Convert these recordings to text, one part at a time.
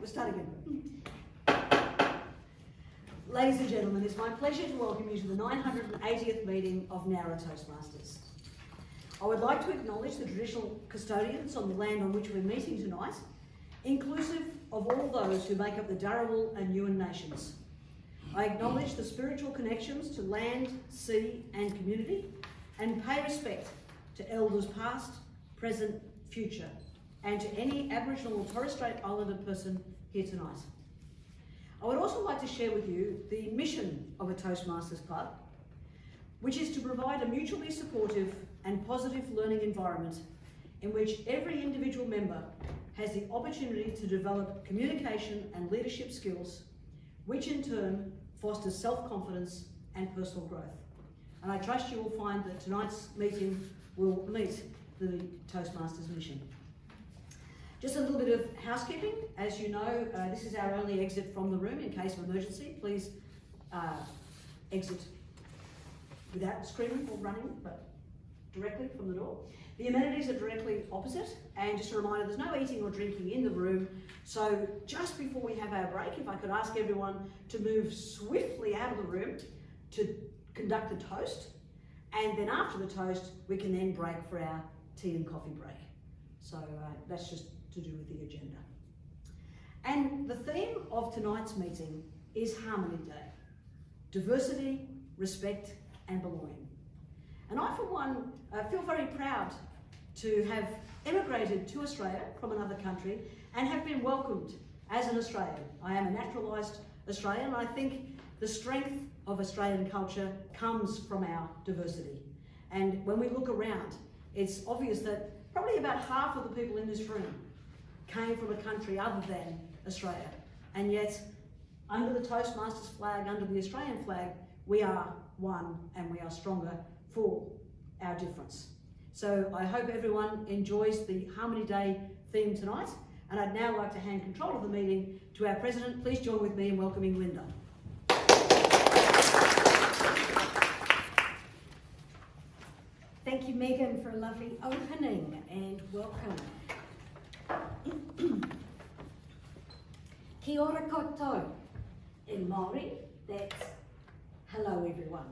start again. Ladies and gentlemen, it's my pleasure to welcome you to the 980th meeting of Nowra Toastmasters. I would like to acknowledge the traditional custodians on the land on which we're meeting tonight, inclusive of all those who make up the Dharawal and Yuin nations. I acknowledge the spiritual connections to land, sea and community, and pay respect to elders past, present, future, and to any Aboriginal or Torres Strait Islander person here tonight. I would also like to share with you the mission of a Toastmasters Club, which is to provide a mutually supportive and positive learning environment in which every individual member has the opportunity to develop communication and leadership skills, which in turn fosters self-confidence and personal growth. And I trust you will find that tonight's meeting will meet the Toastmasters mission. Just a little bit of housekeeping. As you know, this is our only exit from the room in case of emergency. Please exit without screaming or running, but directly from the door. The amenities are directly opposite, and just a reminder, there's no eating or drinking in the room. So just before we have our break, if I could ask everyone to move swiftly out of the room to conduct the toast, and then after the toast, we can then break for our tea and coffee break. So that's just to do with the agenda. And the theme of tonight's meeting is Harmony Day. Diversity, respect, and belonging. And I, for one, feel very proud to have emigrated to Australia from another country and have been welcomed as an Australian. I am a naturalised Australian, and I think the strength of Australian culture comes from our diversity. And when we look around, it's obvious that probably about half of the people in this room came from a country other than Australia. And yet, under the Toastmasters flag, under the Australian flag, we are one and we are stronger for our difference. So I hope everyone enjoys the Harmony Day theme tonight. And I'd now like to hand control of the meeting to our President. Please join with me in welcoming Linda. Thank you, Megan, for a lovely opening, and welcome. Kia ora koutou. In Māori, that's hello everyone.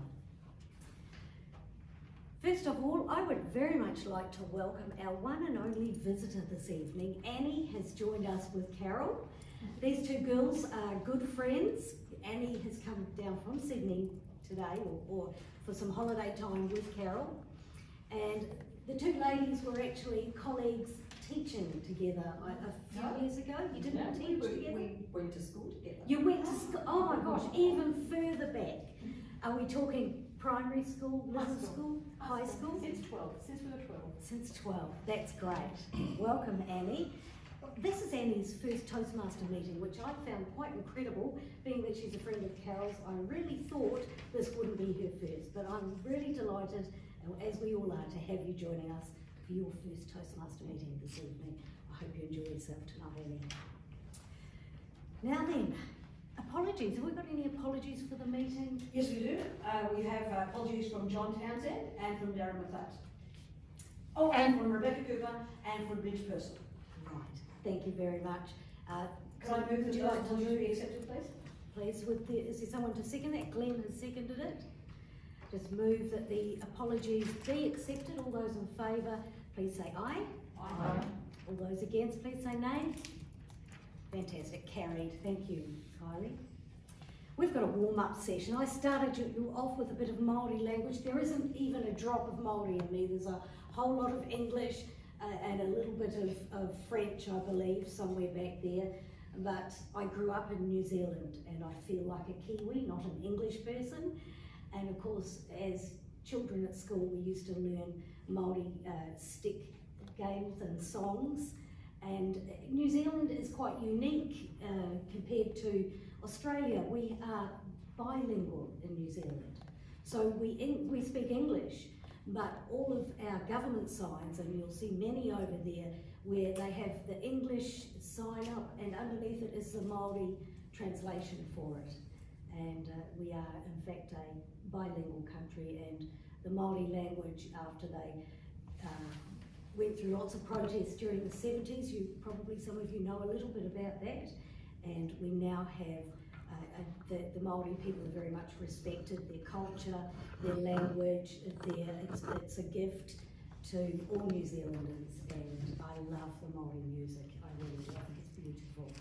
First of all, I would very much like to welcome our one and only visitor this evening. Annie has joined us with Carol. These two girls are good friends. Annie has come down from Sydney today, or for some holiday time with Carol. And the two ladies were actually colleagues teaching together a few years ago. You didn't teach together? We went to school together. You went to school, oh my gosh, even further back. Are we talking primary school, middle school, high school? Since 12, since we were 12. Since 12, that's great. Welcome, Annie. This is Annie's first Toastmaster meeting, which I found quite incredible, being that she's a friend of Carol's. I really thought this wouldn't be her first, but I'm really delighted, as we all are, to have you joining us for your first Toastmaster meeting this evening. I hope you enjoy yourself tonight, Annie. Now then, apologies. Have we got any apologies for the meeting? Yes, we do. We have apologies from John Townsend and from Darren McLeod. Oh, and from Rebecca Cooper and from Bridge Person. Right. Thank you very much. Could I move the apologies to be accepted, please? Please, is there someone to second that? Glenn has seconded it. Just move that the apologies be accepted. All those in favour, please say aye. Aye. All those against, please say nay. Fantastic, carried. Thank you, Kylie. We've got a warm-up session. I started you off with a bit of Māori language. There isn't even a drop of Māori in me. There's a whole lot of English and a little bit of French, I believe, somewhere back there. But I grew up in New Zealand and I feel like a Kiwi, not an English person. And of course, as children at school, we used to learn Māori stick games and songs. And New Zealand is quite unique compared to Australia. We are bilingual in New Zealand. So we speak English, but all of our government signs, and you'll see many over there, where they have the English sign up and underneath it is the Māori translation for it. And we are in fact a bilingual country, and the Māori language, after they went through lots of protests during the 70s, some of you know a little bit about that, and we now have the Māori people are very much respected, their culture, their language, it's a gift to all New Zealanders, and I love the Māori music, I really do, I think it's beautiful.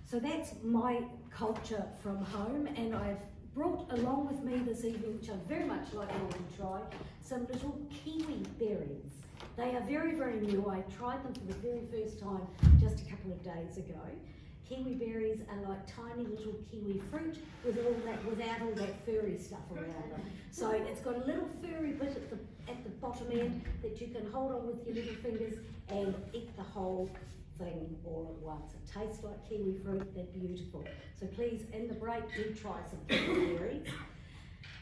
So that's my culture from home, and I've brought along with me this evening, which I'd very much like you all to try, some little kiwi berries. They are very, very new. I tried them for the very first time just a couple of days ago. Kiwi berries are like tiny little kiwi fruit with all that, without all that furry stuff around them. So it's got a little furry bit at the bottom end that you can hold on with your little fingers and eat the whole thing all at once. It tastes like kiwi fruit, they're beautiful. So please, in the break, do try some kiwi berries.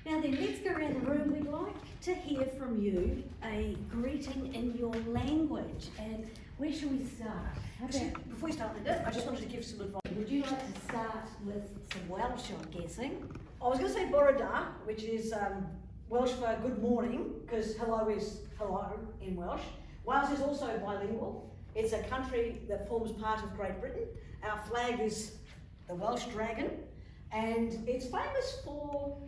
Now then, let's go around the room. We'd like to hear from you a greeting in your language. And where shall we start? Before we start with that, I just wanted to give some advice. Would you like to start with some Welsh, I'm guessing? I was going to say Bore da, which is Welsh for good morning, because hello is hello in Welsh. Wales is also bilingual. It's a country that forms part of Great Britain. Our flag is the Welsh dragon, and it's famous for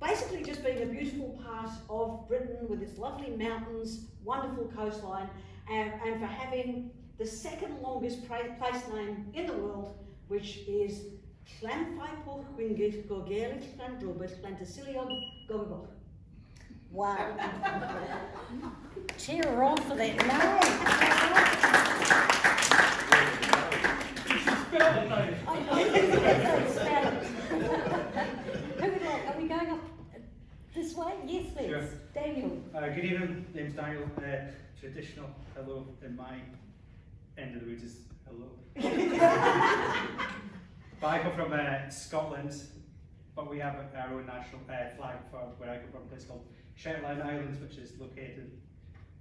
basically just being a beautiful part of Britain with its lovely mountains, wonderful coastline, and for having the second longest place name in the world, which is Llanfaipor Gwingid Gorgelich Llandrobert Llantysiliodd Gogogol. Wow. Cheer her on for that Are we going up this way? Yes, please. Sure. Daniel. Good evening, name's Daniel. Traditional hello in my end of the woods is hello. But I come from Scotland, but we have our own national flag for where I come from, a place called Scherret Islands, which is located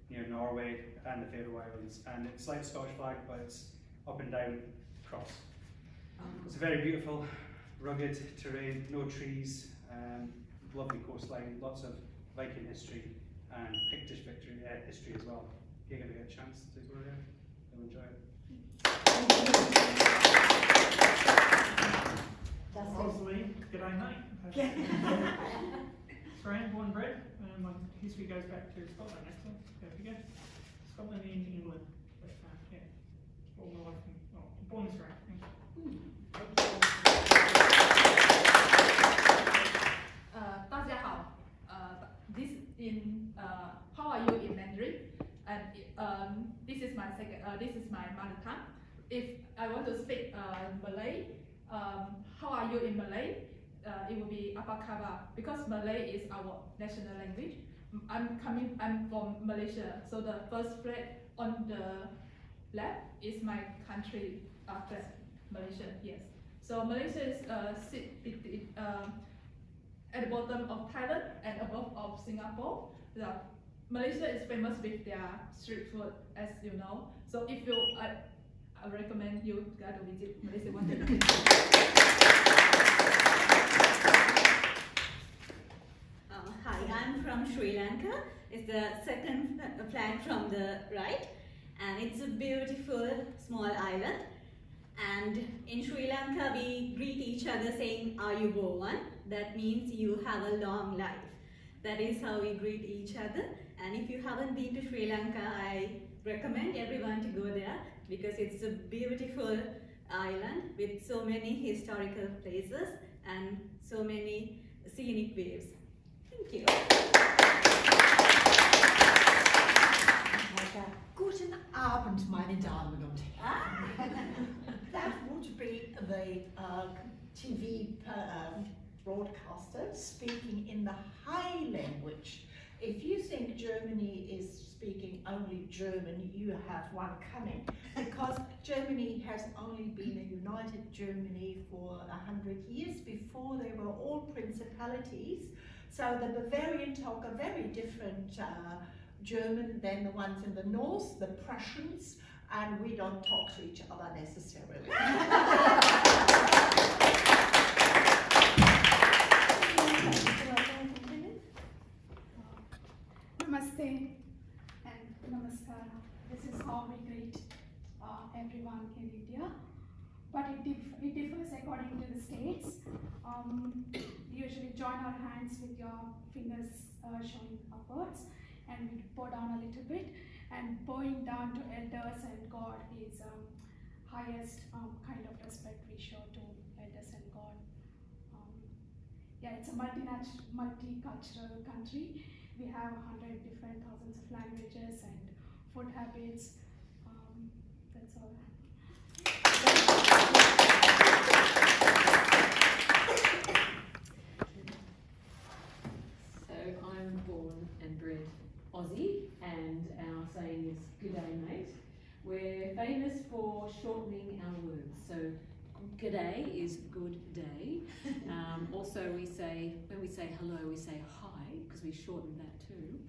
near Norway and the Faroe Islands. And it's like the Scottish flag, but it's up and down across. It's a very beautiful, rugged terrain, no trees, lovely coastline, lots of Viking history and Pictish history as well. If you're going to get a chance to go there, you'll enjoy it. Rosemary, g'day mate. Australian born and bred. My history goes back to Scotland actually. Don't forget. Scotland and England. But yeah, all my life, born in Australia. 大家好. This in how are you in Mandarin? And this is my mother tongue. If I want to speak Malay, how are you in Malay? It will be apa khabar, because Malay is our national language. I'm from Malaysia, so the first flag on the left is my country flag, Malaysia. Yes. So Malaysia is at the bottom of Thailand and above of Singapore. Malaysia is famous with their street food, as you know. So if you, I recommend you guys to visit Malaysia one day. Hi, I'm from Sri Lanka. It's the second flag from the right, and it's a beautiful small island. And in Sri Lanka, we greet each other saying "Ayubowan." That means you have a long life. That is how we greet each other. And if you haven't been to Sri Lanka, I recommend everyone to go there because it's a beautiful island with so many historical places and so many scenic views. Thank you. Guten Abend, meine Damen und Herren. That would be the TV broadcaster speaking in the High language. If you think Germany is speaking only German, you have one coming, because Germany has only been a united Germany for 100 years. Before they were all principalities, so the Bavarian talk a very different German than the ones in the north, the Prussians, and we don't talk to each other necessarily. Namaste and Namaskara. This is how we greet everyone in India. but it differs according to the states. Usually join our hands with your fingers showing upwards, and we bow down a little bit, and bowing down to elders and God is highest kind of respect we show to elders and God. Yeah, it's a multicultural country. We have 100 different thousands of languages and food habits. That's all. So I'm born and bred Aussie, and our saying is "G'day, mate." We're famous for shortening our words. So g'day is good day. Also, we say, when we say hello, we say hi, because we shorten that too.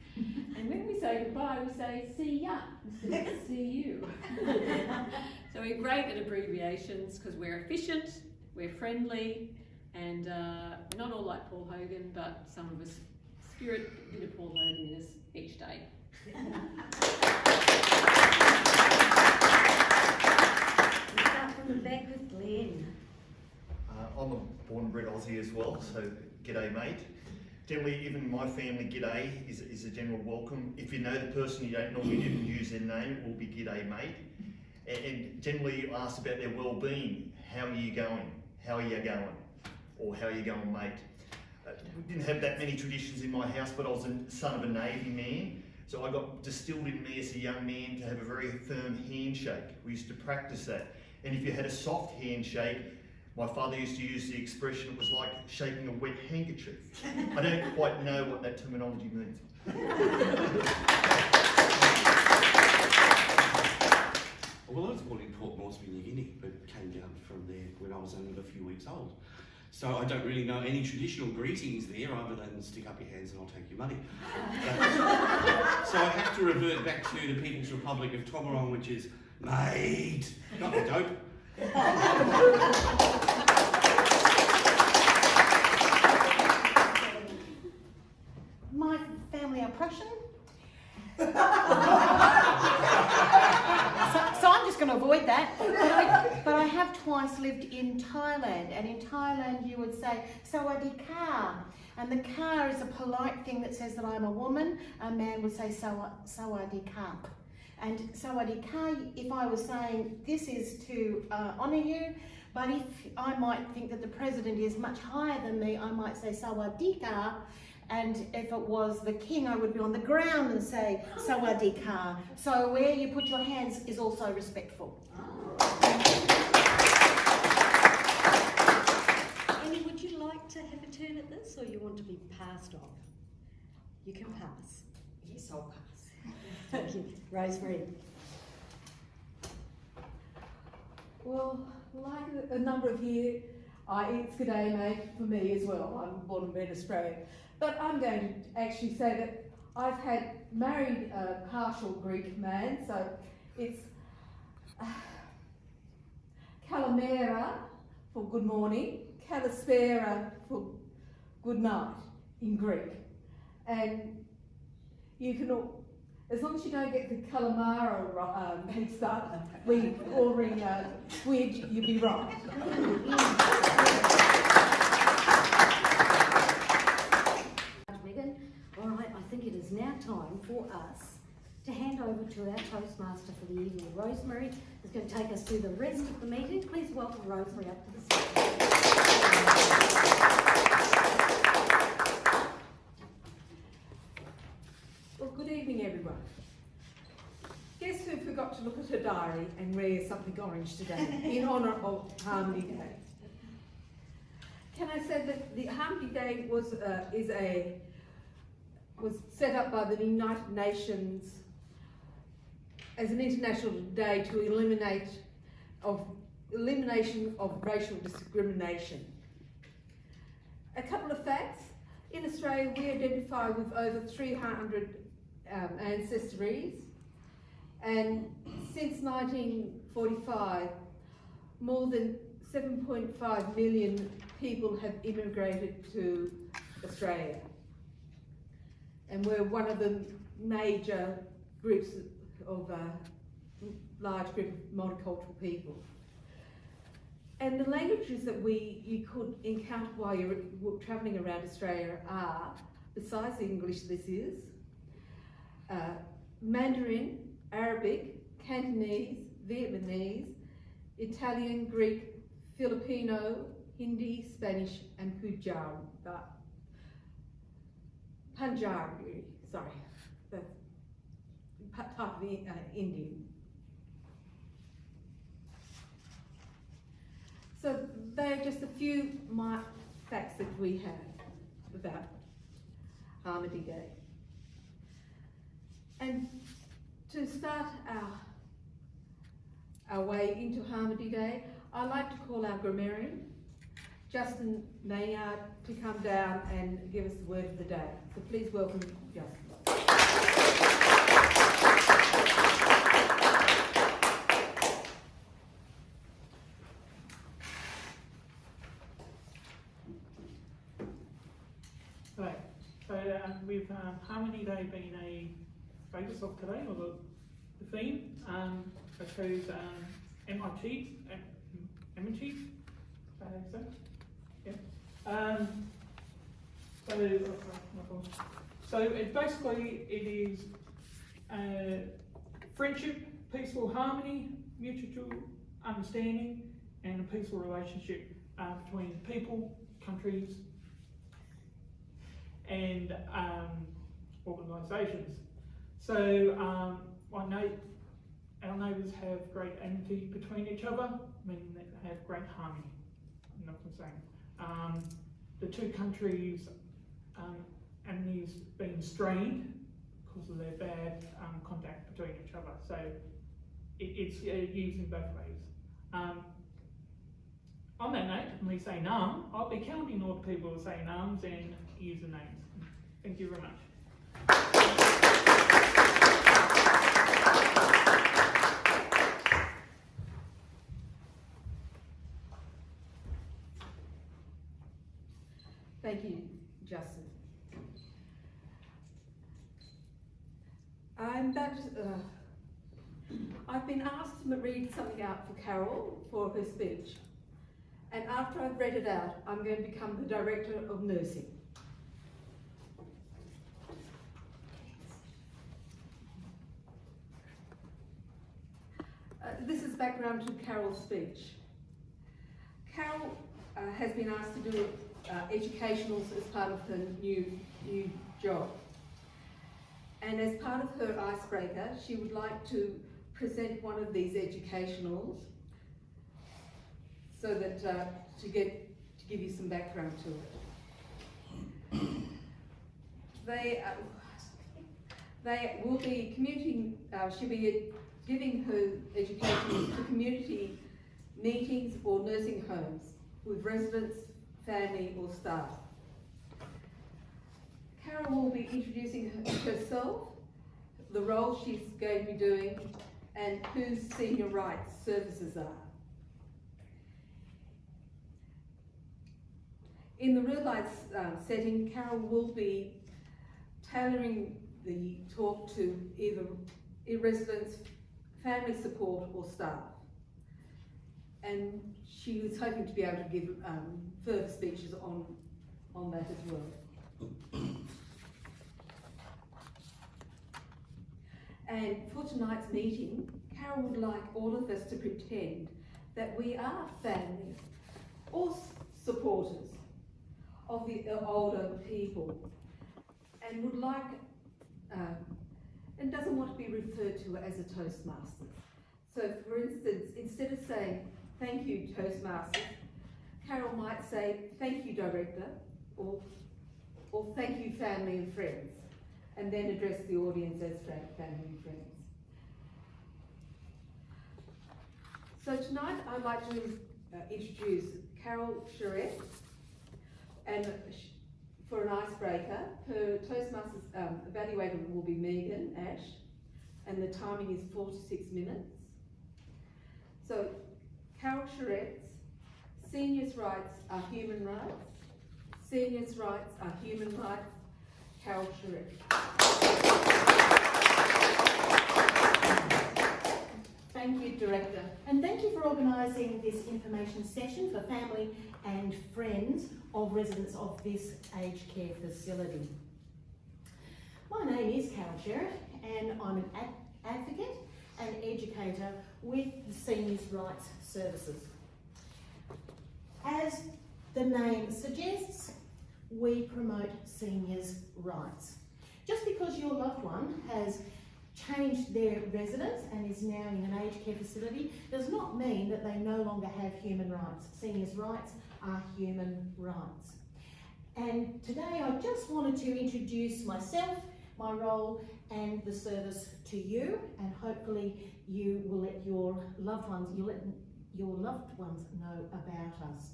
And when we say goodbye, we say see ya instead of see you. So we're great at abbreviations because we're efficient, we're friendly, and we're not all like Paul Hogan, but some of us spirit a bit of Paul Hogan in us each day. We'll start from the back with Glenn. I'm a born and bred Aussie as well, so g'day mate. Generally, even in my family, g'day is a general welcome. If you know the person, you don't normally even use their name, it will be g'day mate. And generally you ask about their well-being. How are you going? How are you going? Or how are you going, mate? We didn't have that many traditions in my house, but I was the son of a Navy man. So I got distilled in me as a young man to have a very firm handshake. We used to practice that. And if you had a soft handshake, my father used to use the expression, it was like shaking a wet handkerchief. I don't quite know what that terminology means. Well, I was born in Port Moresby, New Guinea, but came down from there when I was only a few weeks old. So I don't really know any traditional greetings there other than stick up your hands and I'll take your money. So I have to revert back to the People's Republic of Tomarong, which is mate, not the dope. My family are Prussian. So I'm just going to avoid that. But I have twice lived in Thailand, and in Thailand you would say Sewwandi ka, and the ka is a polite thing that says that I'm a woman. A man would say Sewwandi ka. And Sewwandi ka, if I was saying this is to honour you, but if I might think that the president is much higher than me, I might say Sewwandi ka. And if it was the king, I would be on the ground and say Sewwandi ka. So where you put your hands is also respectful. Annie, would you like to have a turn at this, or you want to be passed on? You can pass. Yes, I'll pass. Thank you. Rosemary. Well, like a number of you, it's g'day mate for me as well. I'm born and bred Australian. But I'm going to actually say that I've married a partial Greek man, so it's Kalamera for good morning, Kalispera for good night in Greek. And you can, as long as you don't get the calamara mixed up, we ordering squid, you'll be right. All right, I think it is now time for us to hand over to our Toastmaster for the evening. Rosemary is going to take us through the rest of the meeting. Please welcome Rosemary up to the stage. Well, good evening, everyone. Guess who forgot to look at her diary and wear something orange today in honour of Harmony Day? Can I say that the Harmony Day was set up by the United Nations as an international day to elimination of racial discrimination. A couple of facts. In Australia, we identify with over 300 ancestries, and since 1945, more than 7.5 million people have immigrated to Australia. And we're one of the major groups of large group of multicultural people. And the languages that you could encounter while you're travelling around Australia are, besides the English this is, Mandarin, Arabic, Cantonese, Vietnamese, Italian, Greek, Filipino, Hindi, Spanish and Punjabi, sorry, the type of Indian. So they're just a few facts that we have about Harmony Day. And to start our way into Harmony Day, I'd like to call our grammarian, Justin Munyard, to come down and give us the word of the day. So please welcome Justin. Right, so with Harmony Day being a focus of today, or the theme, I chose MIT, so, yeah. So it basically is friendship, peaceful harmony, mutual understanding, and a peaceful relationship between people, countries, and organisations. So our neighbours have great amity between each other, meaning that they have great harmony. I'm not saying. The two countries' amity is being strained because of their bad contact between each other. So it's used in both ways. On that note, when we say num, I'll be counting all the people who say nums and usernames. Thank you very much. Thank you, Justin. I've been asked to read something out for Carol for her speech. And after I've read it out, I'm going to become the Director of Nursing. This is background to Carol's speech. Carol has been asked to do educationals as part of her new job. And as part of her icebreaker, she would like to present one of these educationals so that to give you some background to it. They will be commuting. She'll be giving her education to community meetings or nursing homes with residents, family or staff. Carol will be introducing herself, the role she's going to be doing, and whose senior rights services are. In the real life setting, Carol will be tailoring the talk to either residents, family support or staff. And she was hoping to be able to give further speeches on that as well. And for tonight's meeting, Carol would like all of us to pretend that we are family or supporters of the older people, and would like, and doesn't want to be referred to as a Toastmaster. So for instance, instead of saying, "Thank you, Toastmasters," Carol might say, "Thank you, Director," or "Thank you, family and friends," and then address the audience as family and friends. So tonight I'd like to introduce Carol Scherret, and for an icebreaker, her Toastmasters evaluator will be Megan Ash, and the timing is 4 to 6 minutes. So, Carol Scherret's seniors' rights are human rights. Seniors' rights are human rights. Carol Scherret. Thank you, Director. And thank you for organising this information session for family and friends of residents of this aged care facility. My name is Scherret and I'm an advocate and educator with the Seniors Rights Services. As the name suggests, we promote seniors' rights. Just because your loved one has changed their residence and is now in an aged care facility does not mean that they no longer have human rights. Seniors' rights are human rights. And today I just wanted to introduce myself, my role and the service to you, and hopefully you will let your loved ones, know about us.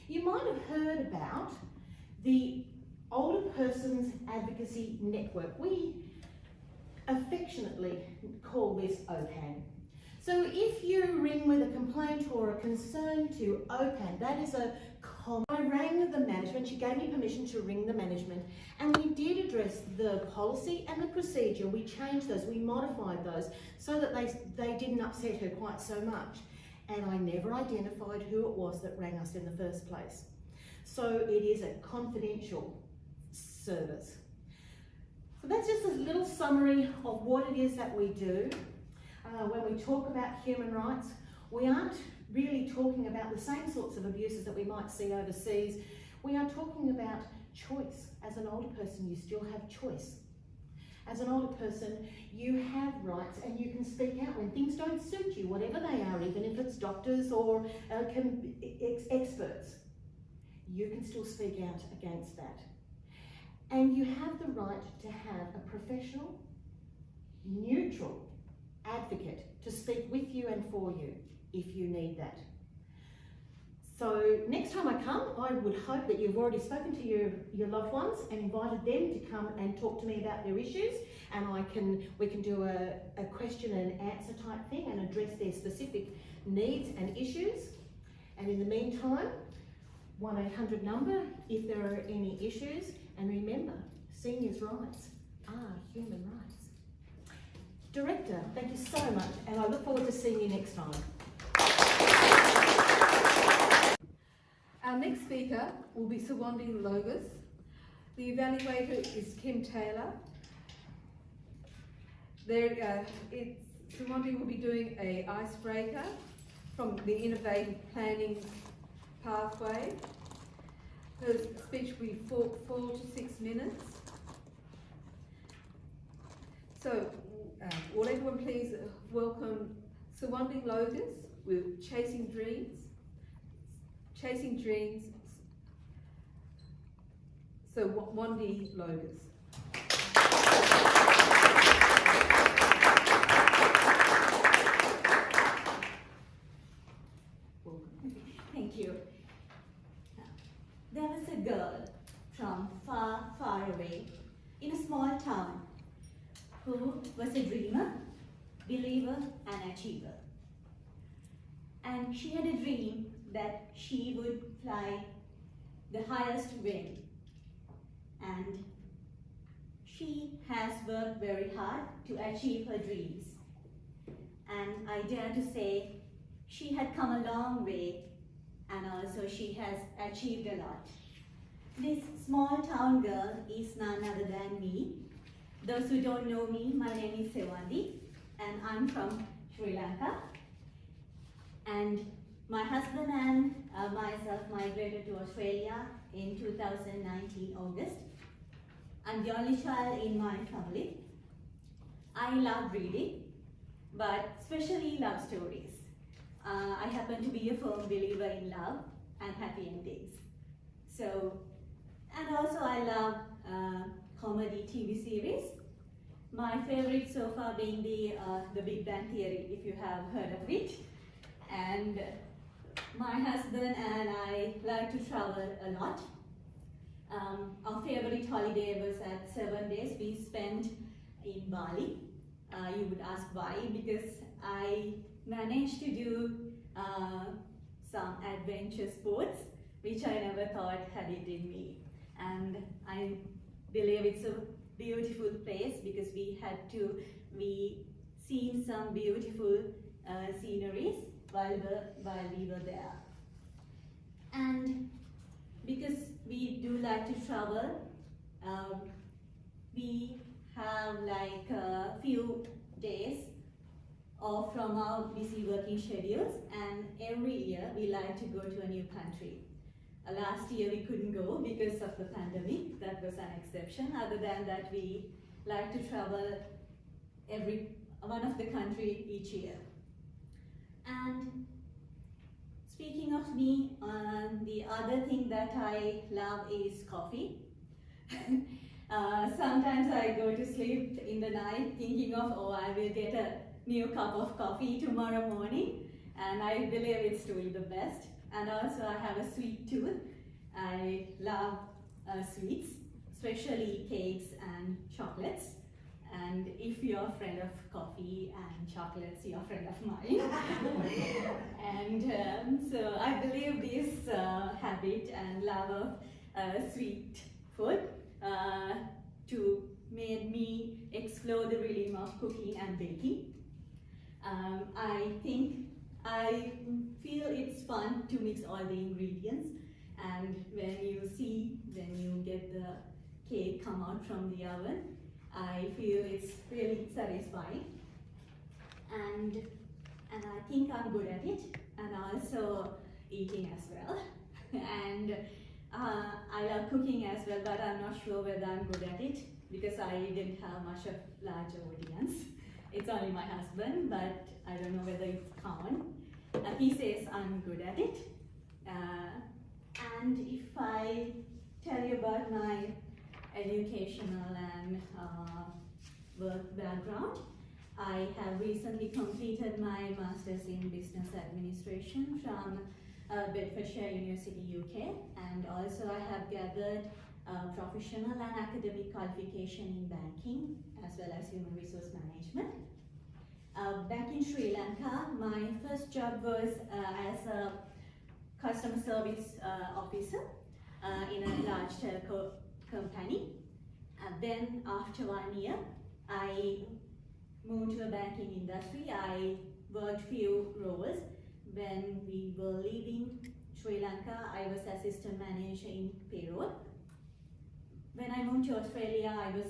You might have heard about the Older Persons Advocacy Network. We affectionately call this OPAN. So if you ring with a complaint or a concern to OPAN, that is a common. I rang the management, she gave me permission to ring the management, and we did address the policy and the procedure. We changed those, we modified those so that they didn't upset her quite so much. And I never identified who it was that rang us in the first place. So it is a confidential service. So that's just a little summary of what it is that we do. When we talk about human rights, we aren't really talking about the same sorts of abuses that we might see overseas. We are talking about choice. As an older person, you still have choice. As an older person, you have rights and you can speak out when things don't suit you, whatever they are, even if it's doctors or experts. You can still speak out against that. And you have the right to have a professional, neutral advocate to speak with you and for you if you need that. So next time I come, I would hope that you've already spoken to your loved ones and invited them to come and talk to me about their issues, and we can do a question and answer type thing and address their specific needs and issues. And in the meantime, 1-800 number if there are any issues. And remember, seniors' rights are human rights. Director, thank you so much, and I look forward to seeing you next time. Our next speaker will be Sewwandi Logus. The evaluator is Kim Taylor. Sewwandi will be doing an icebreaker from the innovative planning pathway. Her speech will be 4 to 6 minutes. So, will everyone please welcome Sewwandi Logus with Chasing Dreams. Chasing Dreams. Sewwandi Logus. Thank you. There was a girl from far, far away in a small town who was a dreamer, believer and achiever. And she had a dream that she would fly the highest wing. And she has worked very hard to achieve her dreams. And I dare to say she had come a long way, and also she has achieved a lot. This small town girl is none other than me. Those who don't know me, my name is Sewwandi, and I'm from Sri Lanka. And my husband and myself migrated to Australia in 2019 August. I'm the only child in my family. I love reading, but especially love stories. I happen to be a firm believer in love and happy endings. So, and also I love comedy TV series. My favorite so far being the Big Bang Theory, if you have heard of it. And my husband and I like to travel a lot. Our favorite holiday was at 7 days we spent in Bali. You would ask why, because I managed to do some adventure sports, which I never thought had it in me. And I believe it's a beautiful place because we seen some beautiful sceneries while we were there. And because we do like to travel, we have like a few days off from our busy working schedules, and every year we like to go to a new country. Last year we couldn't go because of the pandemic. That was an exception. Other than that, we like to travel every one of the country each year. And speaking of me, the other thing that I love is coffee. Sometimes I go to sleep in the night thinking of, oh, I will get a new cup of coffee tomorrow morning, and I believe it's truly the best. And also I have a sweet tooth. I love sweets, especially cakes and chocolates. And if you're a friend of coffee and chocolates, you're a friend of mine. And so I believe this habit and love of sweet food to made me explore the realm of cooking and baking. I feel it's fun to mix all the ingredients, and when you get the cake come out from the oven, I feel it's really satisfying, and I think I'm good at it, and also eating as well. And I love cooking as well, but I'm not sure whether I'm good at it because I didn't have much of large audience. It's only my husband, but I don't know whether it's common. He says I'm good at it. And if I tell you about my educational and work background, I have recently completed my Masters in Business Administration from Bedfordshire University, UK, and also I have gathered professional and academic qualification in banking as well as human resource management. Back in Sri Lanka, my first job was as a customer service officer in a large telco company. Then after 1 year, I moved to a banking industry. I worked few roles. When we were leaving Sri Lanka, I was assistant manager in payroll. When I moved to Australia, I was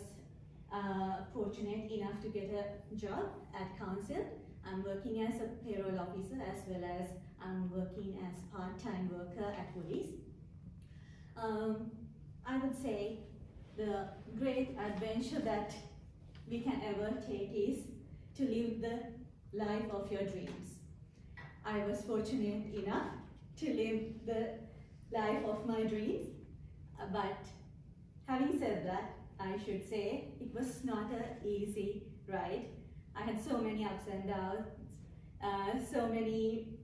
fortunate enough to get a job at council. I'm working as a payroll officer as well as I'm working as part-time worker at Woolies. I would say the great adventure that we can ever take is to live the life of your dreams. I was fortunate enough to live the life of my dreams, but having said that, I should say it was not an easy ride. I had so many ups and downs, so many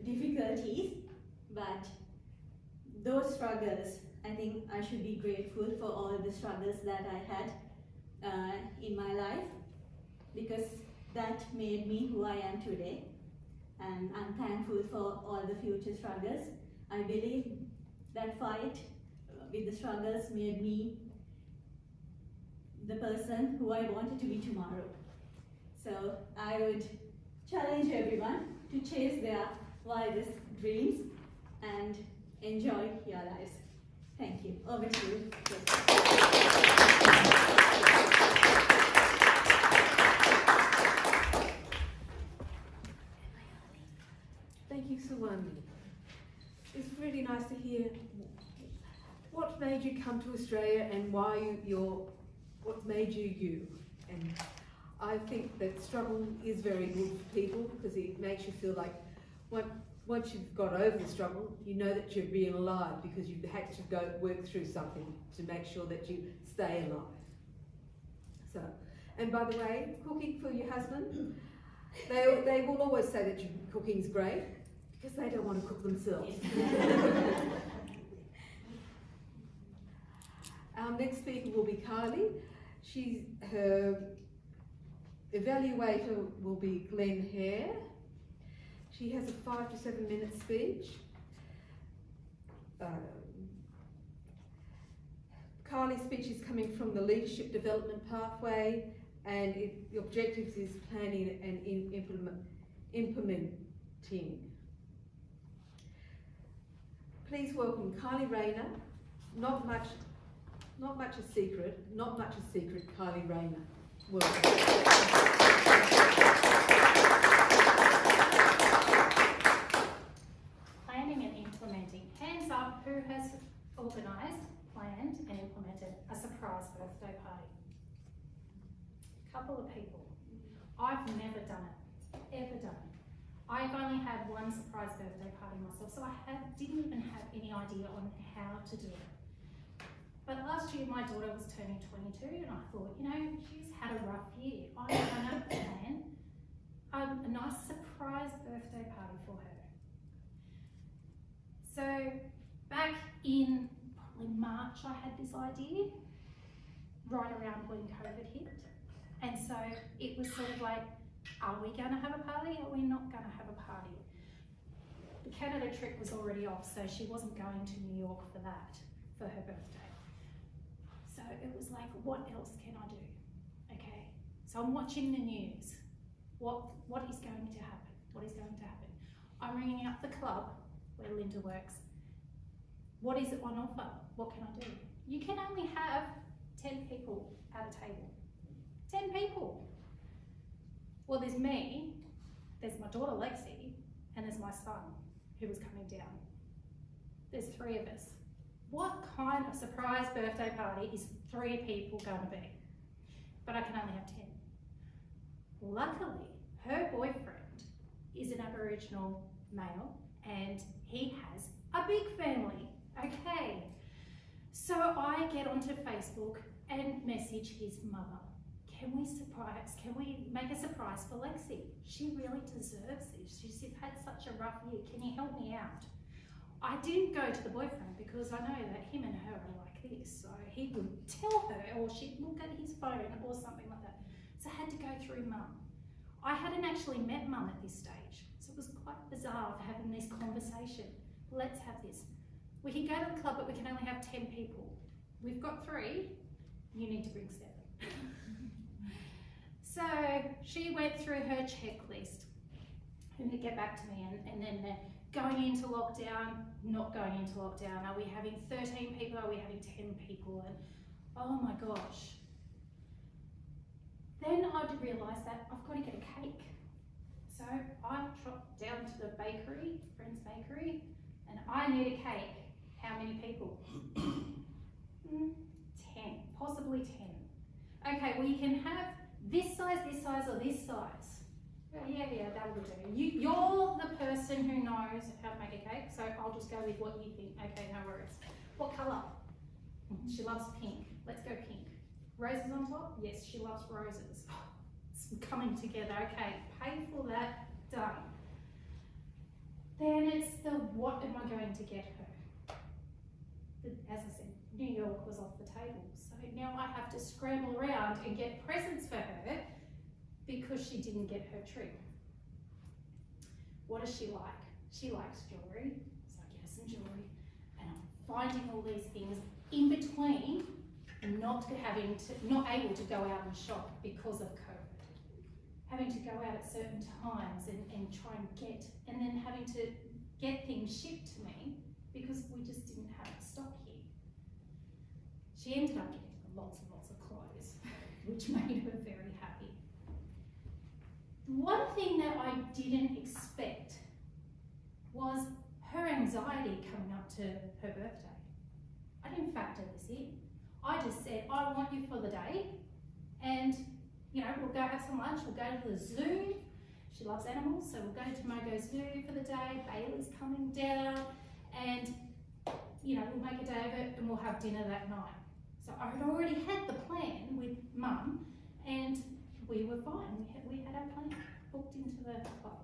difficulties, but those struggles, I think I should be grateful for all the struggles that I had in my life, because that made me who I am today, and I'm thankful for all the future struggles. I believe that fight with the struggles made me the person who I wanted to be tomorrow. So I would challenge everyone to chase their wildest dreams and enjoy your lives. Thank you. Over to you. Thank you, Sewwandi. It's really nice to hear what made you come to Australia and why what made you you. And I think that struggle is very good for people because it makes you feel like once you've got over the struggle, you know that you're being alive because you've had to go work through something to make sure that you stay alive. So, and by the way, cooking for your husband, they will always say that cooking's great because they don't want to cook themselves. Our next speaker will be Kylie. Her evaluator will be Glenn Hare. She has a 5 to 7 minute speech. Kylie's speech is coming from the Leadership Development Pathway, and the objectives is planning and implementing. Please welcome Kylie Rayner. Not much a secret, Kylie Rayner. Welcome. Planning and implementing. Hands up, who has organised, planned and implemented a surprise birthday party? Couple of people. I've never done it, ever done it. I've only had one surprise birthday party myself, so I didn't even have any idea on how to do it. But last year my daughter was turning 22 and I thought, you know, she's had a rough year. I'm gonna plan a nice surprise birthday party for her. So back in probably March I had this idea, right around when COVID hit. And so it was sort of like, are we gonna have a party or are we not gonna have a party? The Canada trip was already off, so she wasn't going to New York for that, for her birthday. So it was like, what else can I do? Okay, so I'm watching the news. What is going to happen? What is going to happen? I'm ringing up the club where Linda works. What is on offer? What can I do? You can only have 10 people at a table. 10 people. Well, there's me, there's my daughter Lexi, and there's my son who was coming down. There's 3 of us. What kind of surprise birthday party is 3 people going to be? But I can only have 10. Luckily, her boyfriend is an Aboriginal male and he has a big family. Okay, so I get onto Facebook and message his mother. Can we make a surprise for Lexi? She really deserves this. She's had such a rough year. Can you help me out? I didn't go to the boyfriend because I know that him and her are like this. So he would tell her or she'd look at his phone or something like that. So I had to go through Mum. I hadn't actually met Mum at this stage. So it was quite bizarre having this conversation. Let's have this. We can go to the club, but we can only have 10 people. We've got 3, you need to bring 7. So she went through her checklist and to get back to me and then going into lockdown, not going into lockdown. Are we having 13 people? Are we having 10 people? And oh my gosh. Then I realised that I've got to get a cake. So I dropped down to the bakery, Friend's Bakery, and I need a cake. How many people? 10, possibly 10. Okay, well you can have this size, or this size. Yeah, that will do. You're the person who knows how to make a cake, so I'll just go with what you think. Okay, no worries. What colour? She loves pink. Let's go pink. Roses on top? Yes, she loves roses. It's coming together. Okay, pay for that, done. Then it's the what am I going to get her? As I said, New York was off the table. So now I have to scramble around and get presents for her because she didn't get her trip. What does she like? She likes jewellery, so I get her some jewellery. And I'm finding all these things in between not able to go out and shop because of COVID. Having to go out at certain times and try and and then having to get things shipped to me because we just didn't have stock here. She ended up getting lots and lots of clothes, which made her very happy. One thing that I didn't expect was her anxiety coming up to her birthday. I didn't factor this in. I just said, I want you for the day, and you know, we'll go have some lunch, we'll go to the zoo. She loves animals, so we'll go to Mogo Zoo for the day. Bailey's coming down, and you know, we'll make a day of it and we'll have dinner that night. So I had already had the plan with Mum, and we were fine. We had our plan booked into the club.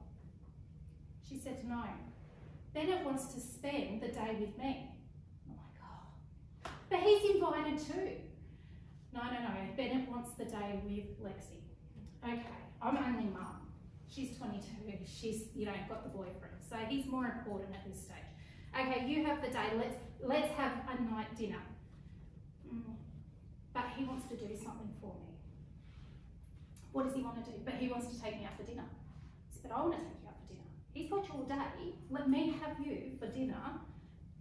She said no. Bennett wants to spend the day with me. I'm like, oh, but he's invited too. No, Bennett wants the day with Lexi. Okay, I'm only Mum. She's 22, she's, you know, got the boyfriend. So he's more important at this stage. Okay, you have the day, let's have a night dinner. But he wants to do something for me. what does he want to do? But he wants to take me out for dinner. I said, but I want to take you out for dinner. He's got you all day. Let me have you for dinner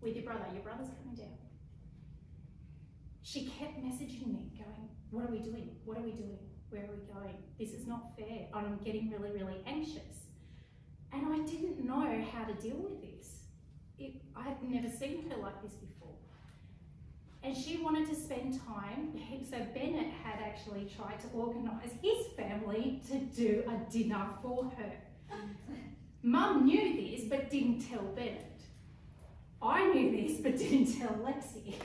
with your brother. Your brother's coming down. She kept messaging me going, what are we doing? What are we doing? Where are we going? This is not fair. And I'm getting really, really anxious. And I didn't know how to deal with this. I had never seen her like this before. And she wanted to spend time, so Bennett had actually tried to organise his family to do a dinner for her. Mum knew this but didn't tell Bennett. I knew this but didn't tell Lexi.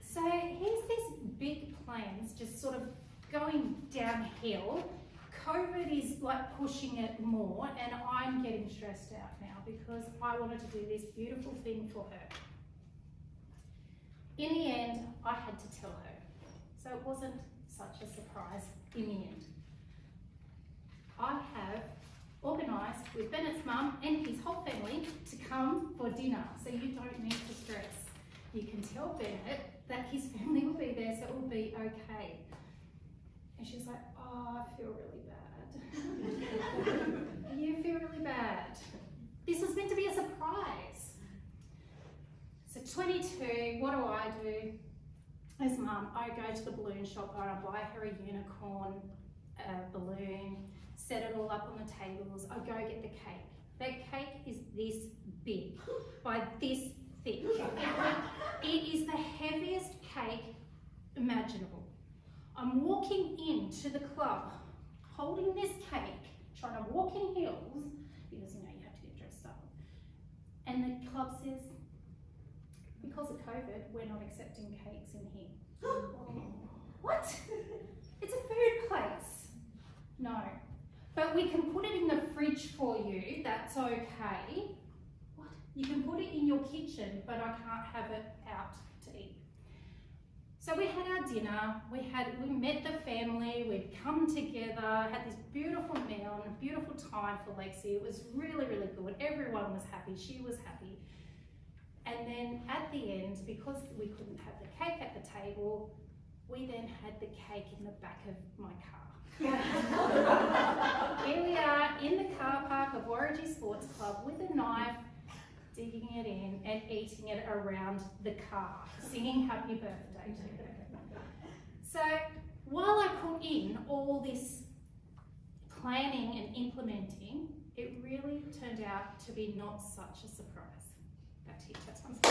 So here's this big plans just sort of going downhill. COVID is like pushing it more, and I'm getting stressed out now because I wanted to do this beautiful thing for her. In the end, I had to tell her, so it wasn't such a surprise in the end. I have organised with Bennett's mum and his whole family to come for dinner, so you don't need to stress. You can tell Bennett that his family will be there, so it will be okay. And she's like, oh, I feel really bad. You feel really bad. This was meant to be a surprise. So 22, what do? As mum, I go to the balloon shop and I buy her a unicorn balloon, set it all up on the tables. I go get the cake. That cake is this big, by this thick. It is the heaviest cake imaginable. I'm walking into the club, holding this cake, trying to walk in heels, because you know you have to get dressed up. And the club says, because of COVID, we're not accepting cakes in here. What? It's a food place. No. But we can put it in the fridge for you, that's okay. What? You can put it in your kitchen, but I can't have it out to eat. So we had our dinner, we met the family, we'd come together, had this beautiful meal and a beautiful time for Lexi. It was really, really good. Everyone was happy, she was happy. And then at the end, because we couldn't have the cake at the table, we then had the cake in the back of my car. Here we are in the car park of Warragee Sports Club with a knife, digging it in and eating it around the car, singing happy birthday to her. So while I put in all this planning and implementing, it really turned out to be not such a surprise. Back to you, Toastmaster.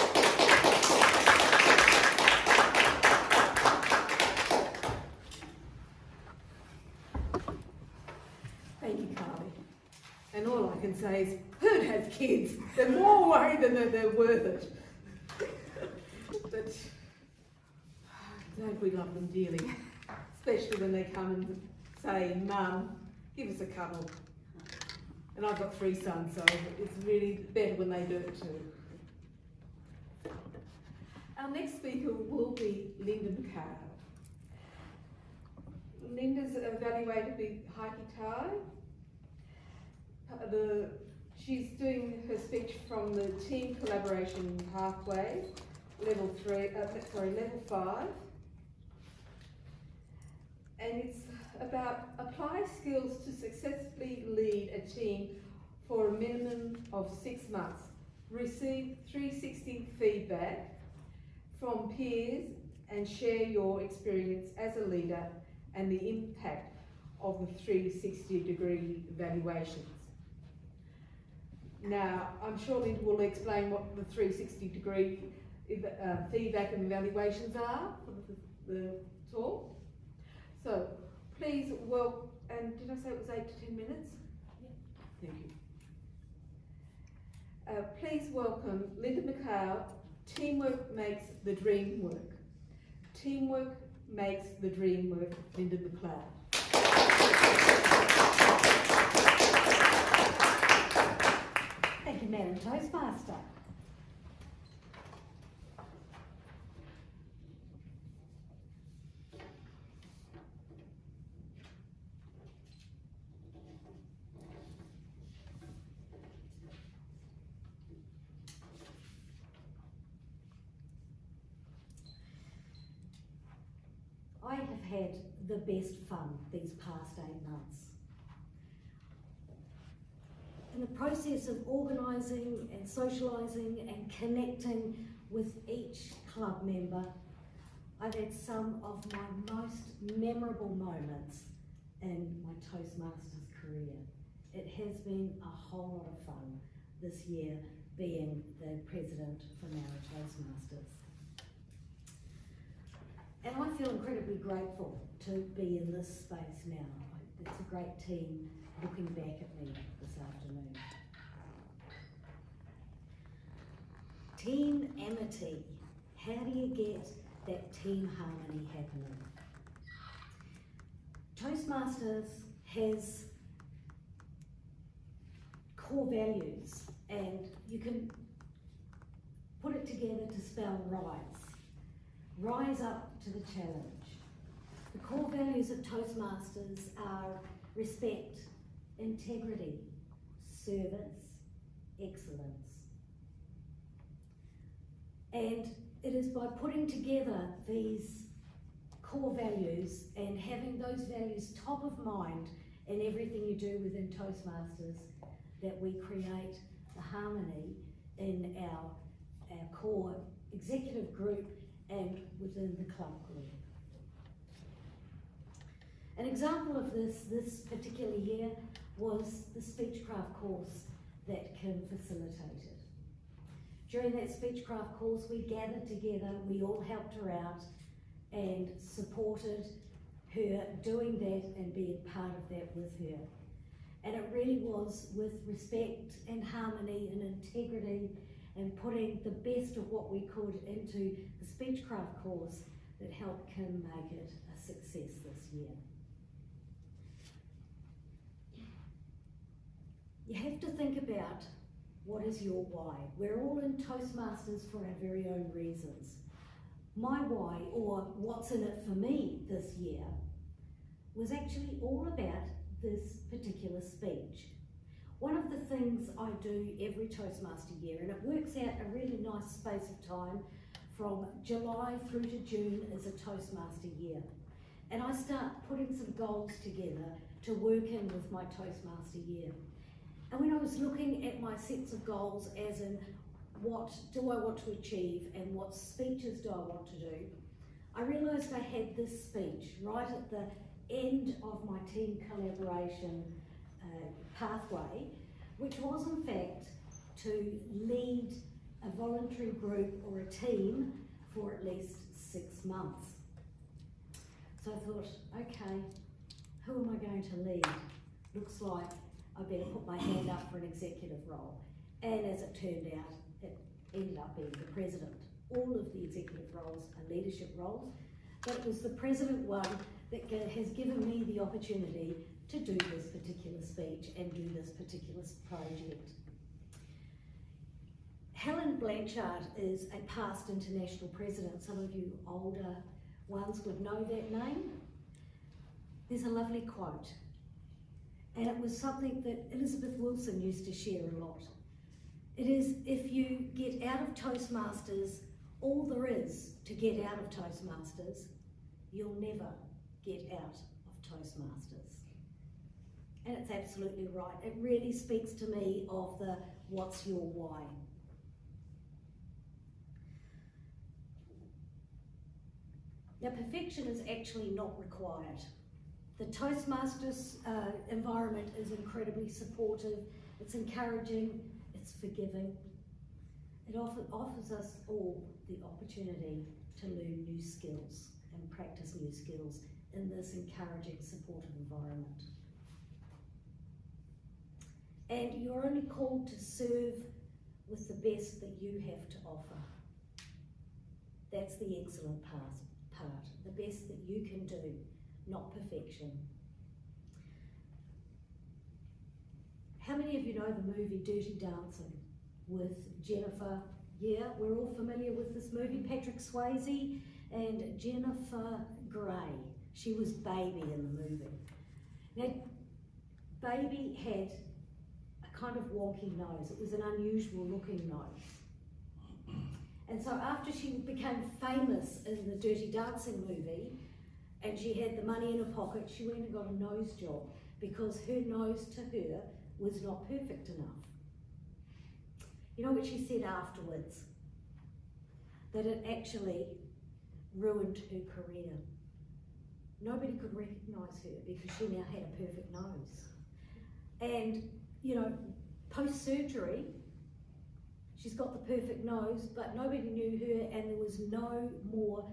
Thank you, Kylie. And all I can say is, who'd have kids? They're more worried than they're worth it. But don't we love them dearly? Especially when they come and say, Mum, give us a cuddle. And I've got 3 sons, so it's really better when they do it too. Our next speaker will be Linda McLeod. Linda's evaluator will be Heike Tye. She's doing her speech from the Team Collaboration Pathway, level 5. And it's about apply skills to successfully lead a team for a minimum of 6 months. Receive 360 feedback from peers and share your experience as a leader and the impact of the 360-degree evaluations. Now, I'm sure Linda will explain what the 360-degree feedback and evaluations are for the talk. So, please, and did I say it was 8 to 10 minutes? Yeah. Thank you. Please welcome Linda McLeod. Teamwork makes the dream work. Teamwork makes the dream work, Linda McLeod. Thank you, Madam Toastmaster. I have had the best fun these past 8 months. In the process of organising and socialising and connecting with each club member, I've had some of my most memorable moments in my Toastmasters career. It has been a whole lot of fun this year being the president for Nara Toastmasters. And I feel incredibly grateful to be in this space now. It's a great team looking back at me this afternoon. Team amity. How do you get that team harmony happening? Toastmasters has core values, and you can put it together to spell RISE. Rise up to the challenge. The core values of Toastmasters are respect, integrity, service, excellence. And it is by putting together these core values and having those values top of mind in everything you do within Toastmasters that we create the harmony in our core executive group and within the club group. An example of this particular year was the Speechcraft course that Kim facilitated. During that Speechcraft course, we gathered together, we all helped her out and supported her doing that and being part of that with her. And it really was with respect and harmony and integrity and putting the best of what we could into the Speechcraft course that helped Kim make it a success this year. You have to think about what is your why. We're all in Toastmasters for our very own reasons. My why, or what's in it for me this year, was actually all about this particular speech. One of the things I do every Toastmaster year, and it works out a really nice space of time from July through to June is a Toastmaster year. And I start putting some goals together to work in with my Toastmaster year. And when I was looking at my sets of goals as in what do I want to achieve and what speeches do I want to do, I realised I had this speech right at the end of my team collaboration pathway, which was in fact to lead a voluntary group or a team for at least 6 months. So I thought, okay, who am I going to lead? Looks like I better put my hand up for an executive role. And as it turned out, it ended up being the president. All of the executive roles are leadership roles, but it was the president one that has given me the opportunity to do this particular speech and do this particular project. Helen Blanchard is a past international president. Some of you older ones would know that name. There's a lovely quote, and it was something that Elizabeth Wilson used to share a lot. It is, if you get out of Toastmasters all there is to get out of Toastmasters, you'll never get out of Toastmasters. And it's absolutely right. It really speaks to me of the what's your why. Now, perfection is actually not required. The Toastmasters environment is incredibly supportive, it's encouraging, it's forgiving. It offers us all the opportunity to learn new skills and practice new skills in this encouraging, supportive environment. And you're only called to serve with the best that you have to offer. That's the excellent part, the best that you can do, not perfection. How many of you know the movie Dirty Dancing with Jennifer? Yeah, we're all familiar with this movie. Patrick Swayze and Jennifer Grey. She was Baby in the movie. Now, Baby had a kind of wonky nose. It was an unusual looking nose. And so after she became famous in the Dirty Dancing movie, and she had the money in her pocket, she went and got a nose job because her nose to her was not perfect enough. You know what she said afterwards? That it actually ruined her career. Nobody could recognise her because she now had a perfect nose. And, you know, post-surgery, she's got the perfect nose, but nobody knew her and there was no more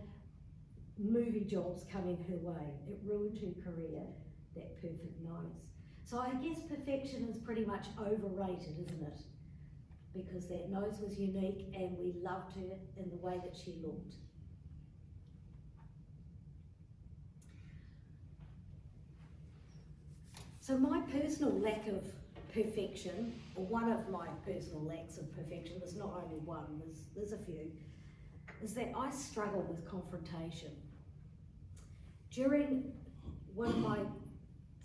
movie jobs coming her way. It ruined her career, that perfect nose. So I guess perfection is pretty much overrated, isn't it? Because that nose was unique and we loved her in the way that she looked. So my personal lack of perfection, or one of my personal lacks of perfection, there's not only one, there's a few, is that I struggle with confrontation. During one of my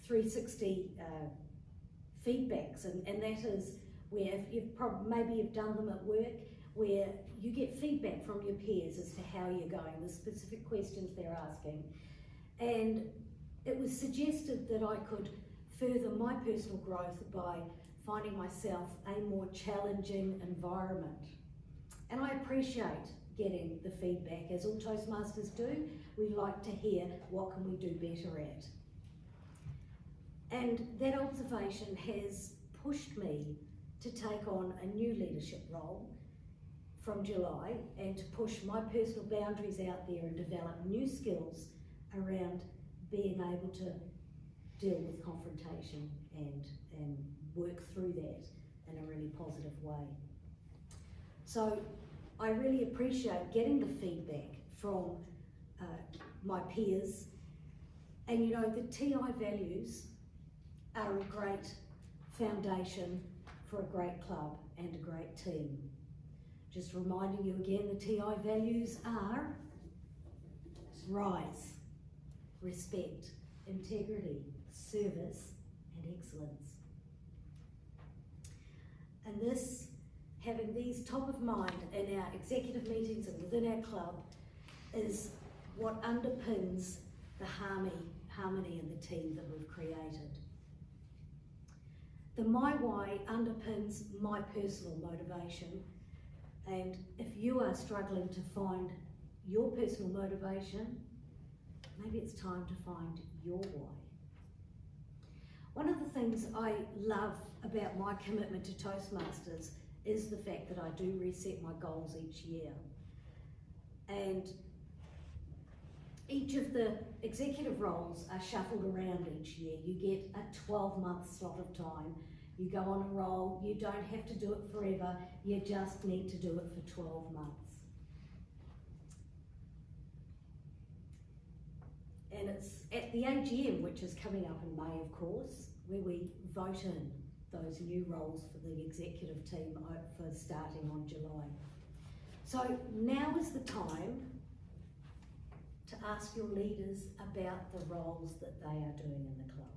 360 feedbacks, and that is where maybe you've done them at work, where you get feedback from your peers as to how you're going, the specific questions they're asking. And it was suggested that I could further my personal growth by finding myself a more challenging environment. And I appreciate getting the feedback, as all Toastmasters do. We like to hear what can we do better at. And that observation has pushed me to take on a new leadership role from July and to push my personal boundaries out there and develop new skills around being able to deal with confrontation and work through that in a really positive way. So I really appreciate getting the feedback from my peers. And you know, the TI values are a great foundation for a great club and a great team. Just reminding you again, the TI values are rise, respect, integrity, service and excellence. And this, having these top of mind in our executive meetings and within our club, is what underpins the harmony in the team that we've created. The My Why underpins my personal motivation, and if you are struggling to find your personal motivation, maybe it's time to find your why. One of the things I love about my commitment to Toastmasters is the fact that I do reset my goals each year. And each of the executive roles are shuffled around each year. You get a 12-month slot of time. You go on a roll, you don't have to do it forever, you just need to do it for 12 months. And it's at the AGM, which is coming up in May, of course, where we vote in those new roles for the executive team for starting on July. So now is the time to ask your leaders about the roles that they are doing in the club.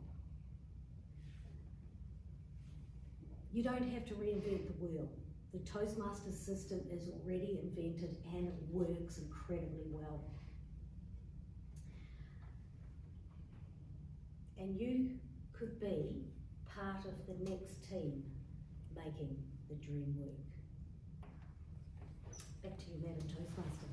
You don't have to reinvent the wheel. The Toastmasters system is already invented and it works incredibly well. And you could be part of the next team making the dream work. Back to you, Madam Toastmaster.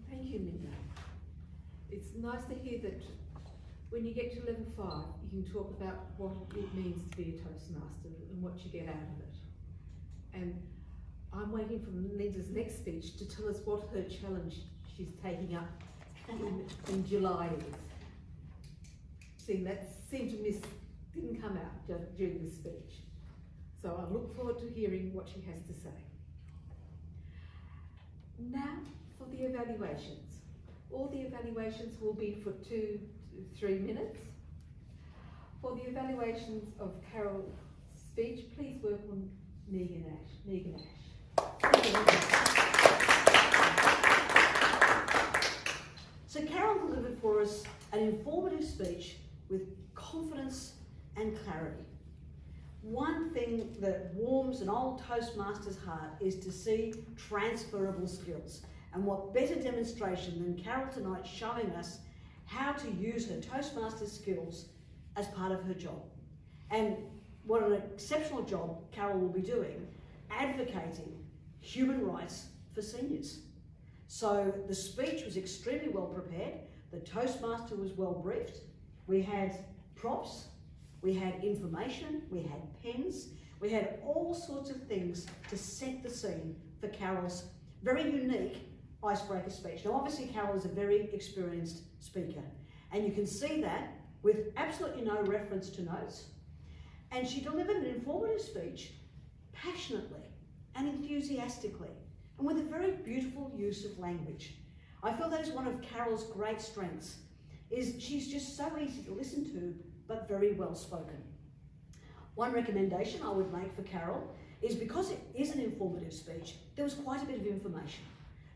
Thank you, Linda. It's nice to hear that when you get to level 5, you can talk about what it means to be a Toastmaster and what you get out of it. And I'm waiting for Linda's next speech to tell us what her challenge she's taking up in July is. See, that didn't come out during the speech. So I look forward to hearing what she has to say. Now for the evaluations. All the evaluations will be for 2 to 3 minutes. For the evaluations of Carol's speech, please work on Megan Ash. So Carol delivered for us an informative speech with confidence and clarity. thing that warms an old Toastmaster's heart is to see transferable skills. And what better demonstration than Carol tonight showing us how to use her Toastmaster skills as part of her job. And what an exceptional job Carol will be doing, advocating human rights for seniors. So the speech was extremely well prepared, the Toastmaster was well briefed, we had props, we had information, we had pens, we had all sorts of things to set the scene for Carol's very unique icebreaker speech. Now obviously Carol is a very experienced speaker, and you can see that with absolutely no reference to notes, and she delivered an informative speech passionately and enthusiastically, and with a very beautiful use of language. I feel that is one of Carol's great strengths, is she's just so easy to listen to, but very well spoken. One recommendation I would make for Carol is, because it is an informative speech, there was quite a bit of information.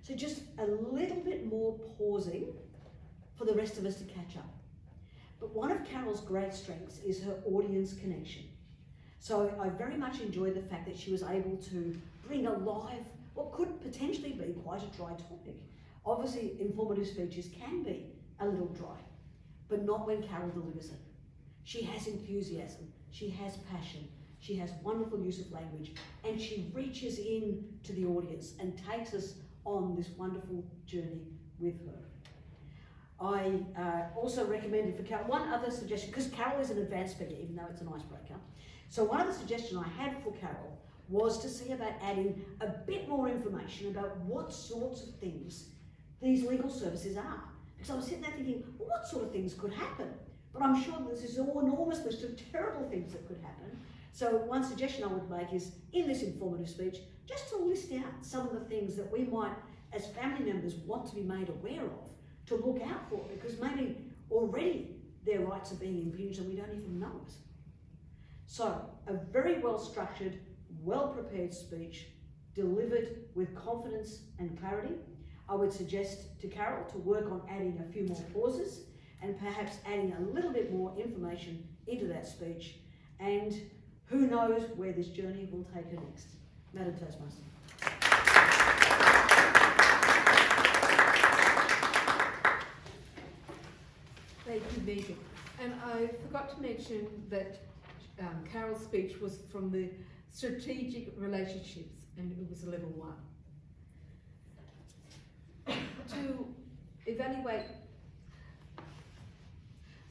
So just a little bit more pausing for the rest of us to catch up. But one of Carol's great strengths is her audience connection. So I very much enjoyed the fact that she was able to bring alive what could potentially be quite a dry topic. Obviously, informative speeches can be a little dry, but not when Carol delivers it. She has enthusiasm, she has passion, she has wonderful use of language, and she reaches in to the audience and takes us on this wonderful journey with her. I also recommended for Carol one other suggestion, because Carol is an advanced speaker, even though it's an icebreaker. So one other suggestion I had for Carol was to see about adding a bit more information about what sorts of things these legal services are. Because I was sitting there thinking, well, what sort of things could happen? But I'm sure there's this enormous list of terrible things that could happen. So one suggestion I would make is, in this informative speech, just to list out some of the things that we might, as family members, want to be made aware of, to look out for, because maybe already their rights are being impinged and we don't even know it. So, a very well structured, well prepared speech, delivered with confidence and clarity. I would suggest to Carol to work on adding a few more pauses and perhaps adding a little bit more information into that speech, and who knows where this journey will take her next. Madam Toastmaster. Thank you, Megan. And I forgot to mention that Carol's speech was from the strategic relationships, and it was a level 1. To evaluate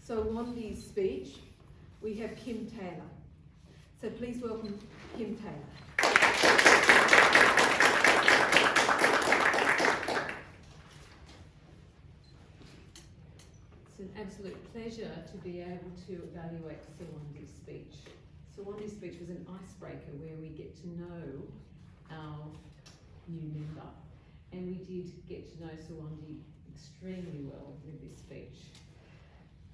Sewwandi's speech, we have Kim Taylor. So please welcome Kim Taylor. It's an absolute pleasure to be able to evaluate Sewwandi's speech. Sewwandi's speech was an icebreaker where we get to know our new member, and we did get to know Sewwandi extremely well with this speech.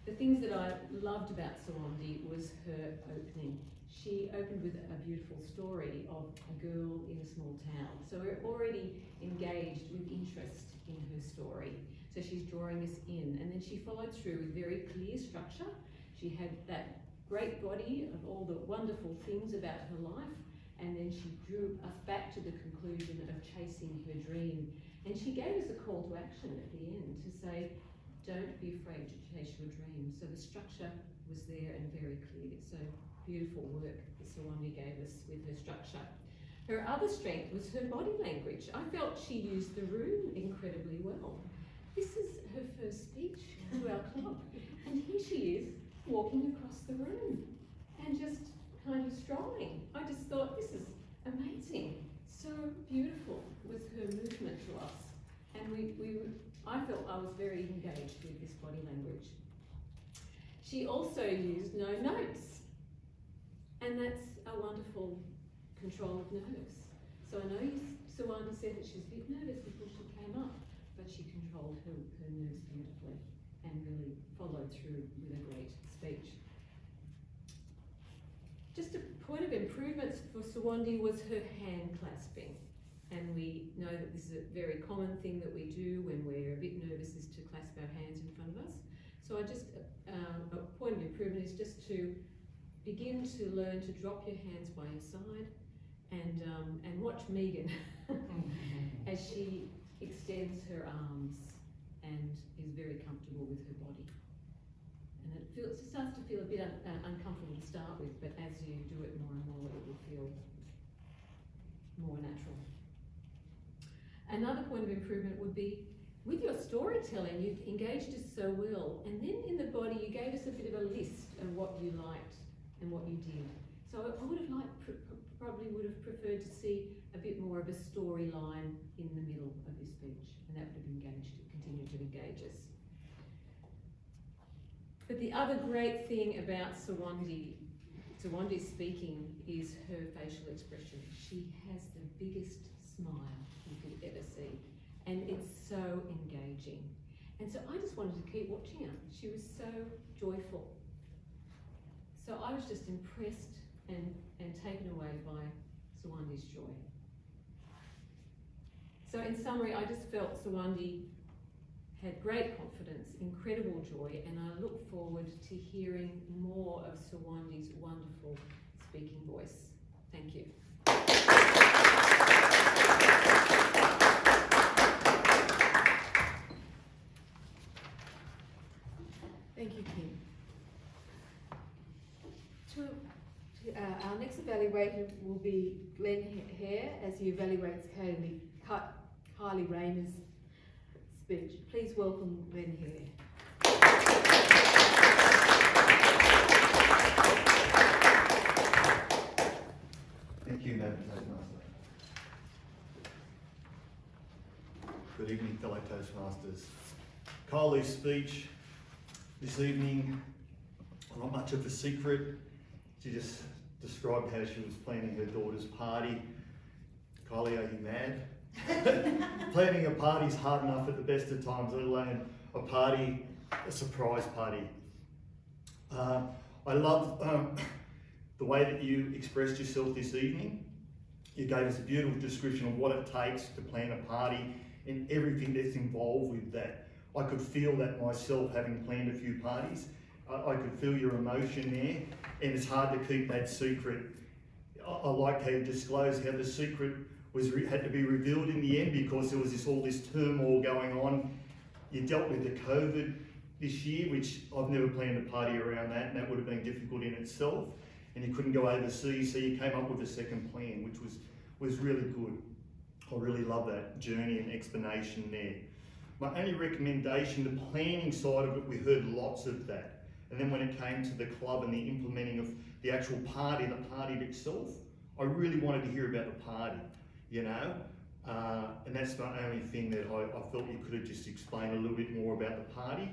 The things that I loved about Sewwandi was her opening. She opened with a beautiful story of a girl in a small town. So we're already engaged with interest in her story. So she's drawing us in, and then she followed through with very clear structure. She had that great body of all the wonderful things about her life, and then she drew us back to the conclusion of chasing her dream. And she gave us a call to action at the end to say, don't be afraid to chase your dream. So the structure was there and very clear. So beautiful work that Sewwandi gave us with her structure. Her other strength was her body language. I felt she used the room incredibly well. This is her first speech to our club, and here she is walking across the room and just kind of strolling. I just thought, this is amazing. So beautiful was her movement to us, and I felt I was very engaged with this body language. She also used no notes, and that's a wonderful control of nerves. So I know Sewwandi said that she was a bit nervous before she came up, but she controlled her nerves beautifully and really followed through with a great speech. Just a point of improvement for Sewwandi was her hand clasping. And we know that this is a very common thing that we do when we're a bit nervous, is to clasp our hands in front of us. So a point of improvement is just to begin to learn to drop your hands by your side and watch Megan as she extends her arms and is very comfortable with her body. And it starts to feel a bit uncomfortable to start with, but as you do it more and more, it will feel more natural. Another point of improvement would be with your storytelling. You've engaged us so well, and then in the body you gave us a bit of a list of what you liked and what you did. So I would have probably would have preferred to see a bit more of a storyline in the middle of your speech, and that would have continued to engage us. But the other great thing about Sewwandi's speaking is her facial expression. She has the biggest smile you could ever see, and it's so engaging. And so I just wanted to keep watching her. She was so joyful. So I was just impressed and taken away by Sewwandi's joy. So in summary, I just felt Sewwandi had great confidence, incredible joy, and I look forward to hearing more of Sewwandi's wonderful speaking voice. Thank you. Thank you, Kim. Our next evaluator will be Glenn Hare as he evaluates Kylie Rayner's speech. Please welcome Glenn Hare. Thank you, Madam Toastmaster. Good evening, fellow Toastmasters. Kylie's speech this evening, not much of a secret. She just described how she was planning her daughter's party. Kylie, are you mad? Planning a party is hard enough at the best of times, let alone a surprise party. I love the way that you expressed yourself this evening. You gave us a beautiful description of what it takes to plan a party and everything that's involved with that. I could feel that myself, having planned a few parties. I could feel your emotion there, and it's hard to keep that secret. I like how you disclosed how the secret had to be revealed in the end because there was all this turmoil going on. You dealt with the COVID this year, which I've never planned a party around that, and that would have been difficult in itself. And you couldn't go overseas, so you came up with a second plan, which was really good. I really love that journey and explanation there. My only recommendation, the planning side of it, we heard lots of that. And then when it came to the club and the implementing of the actual party, the party itself, I really wanted to hear about the party, you know? And that's the only thing that I felt you could have just explained a little bit more about the party.